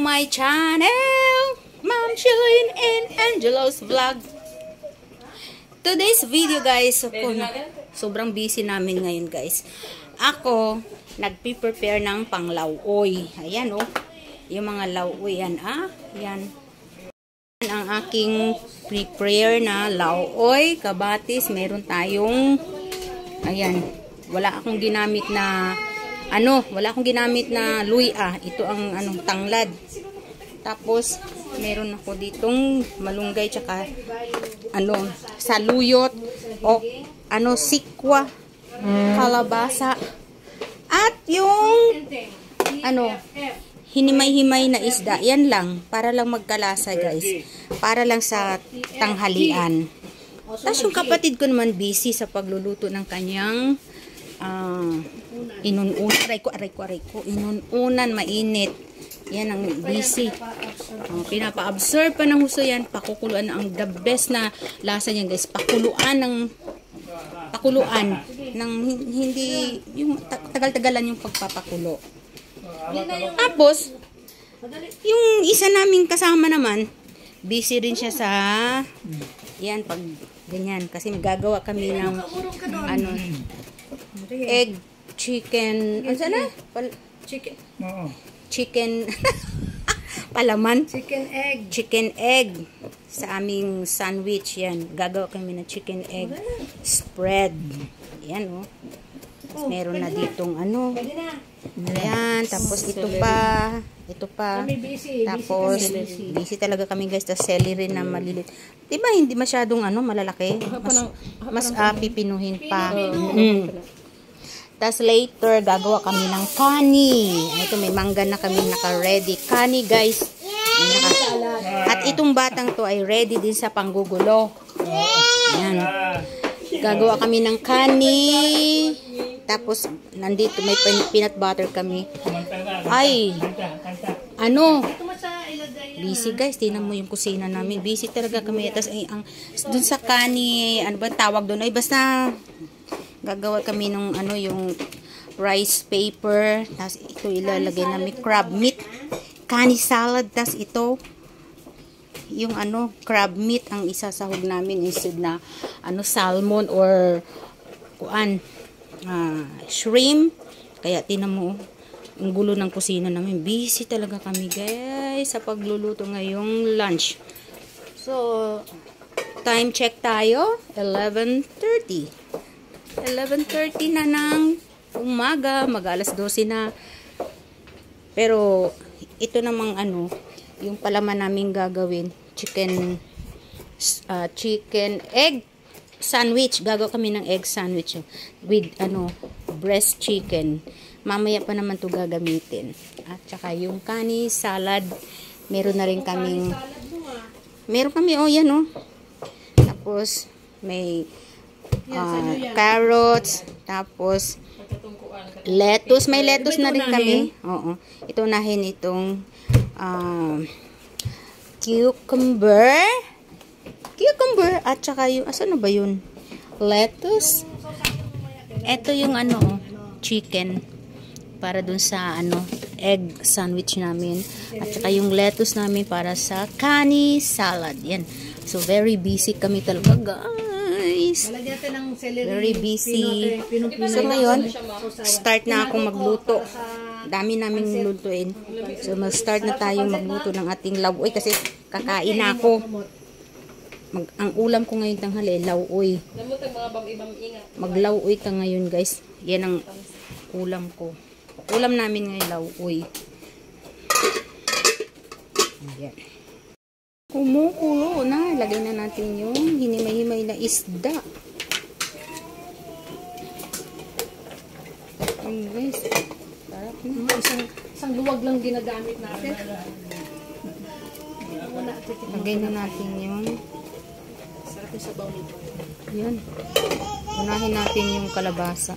my channel, Ma'am Shilin and Angelo's Vlog. Today's video guys, sobrang busy namin ngayon guys. Ako, nagpe-prepare ng panglauoy. Ayan oh, yung mga lauoy yan yan. Ang aking prepare na lauoy, kabatis, meron tayong, ayan, wala akong ginamit na luya. Ito ang tanglad. Tapos meron ako ditong malunggay tsaka saluyot o sikwa, kalabasa at yung hinimay-himay na isda. Yan lang para lang magkalasa guys. Para lang sa tanghalian. Tapos yung kapatid ko naman busy sa pagluluto ng kanyang inununan, mainit. Yan ang busy. Pinapa-absorb pa ng husto yan. Pakukuluan ang the best na lasa niyan guys. Pakuluan ng hindi yung tagal-tagalan yung pagpapakulo. Tapos yung isa naming kasama naman, busy rin siya sa yan pag ganyan kasi gagawa kami ng egg chicken, chicken palaman, chicken egg sa aming sandwich. Yan, gagawa kami ng chicken egg spread. Yan oh. Tapos meron na ditong ayan, tapos ito pa tapos busy talaga kami guys. Tapos celery na malilit, diba hindi masyadong malalaki, mas pipinuhin pa. Tapos later gagawa kami ng kani. Ito may mangga na kami naka-ready. Kani guys. At itong batang to ay ready din sa panggugulo. Ayan. Gagawa kami ng kani. Tapos nandito may peanut butter kami. Ay, busy guys. Tingnan mo yung kusina namin. Busy talaga kami. Tapos dun sa kani, ba tawag doon? Ay basta gagawa kami ng yung rice paper. Tapos ito ilalagay namin crab meat, kani salad. Tapos ito yung crab meat ang isasahog namin instead na salmon or shrimp. Kaya tinan mo ang gulo ng kusina namin. Busy talaga kami guys sa pagluluto ngayong lunch. So time check tayo, 11:30 na ng umaga, mag-alas 12 na. Pero ito namang yung palaman namin gagawin, chicken egg sandwich. Gagawa kami ng egg sandwich with breast chicken. Mamaya pa naman to gagamitin. At saka yung kani salad, meron na rin kaming yan tapos may carrots, tapos lettuce. May lettuce na rin kami. Oo. Ito nahin itong cucumber at saka yung asan na ba yun? Lettuce. Ito yung chicken para dun sa egg sandwich namin. At saka yung lettuce namin para sa kani salad. Yan. So very busy kami talaga guys. Very busy. So ngayon, start na akong magluto. Dami naming lutuin. So mag-start na tayong magluto ng ating lauoy kasi kakain na ako. Ang ulam ko ngayon tanghali, lauoy. Maglauoy ka ngayon guys. Yan ang ulam ko. Ulam namin ngayon, lauoy. Ayan. Kumukulo na. Lagay na natin yung hinimay-himay na isda. Ayan guys. Sarap na. Isang luwag lang ginagamit natin. Lagay na natin yung sarap yung sabaw nito. Ayan. Unahin natin yung kalabasa.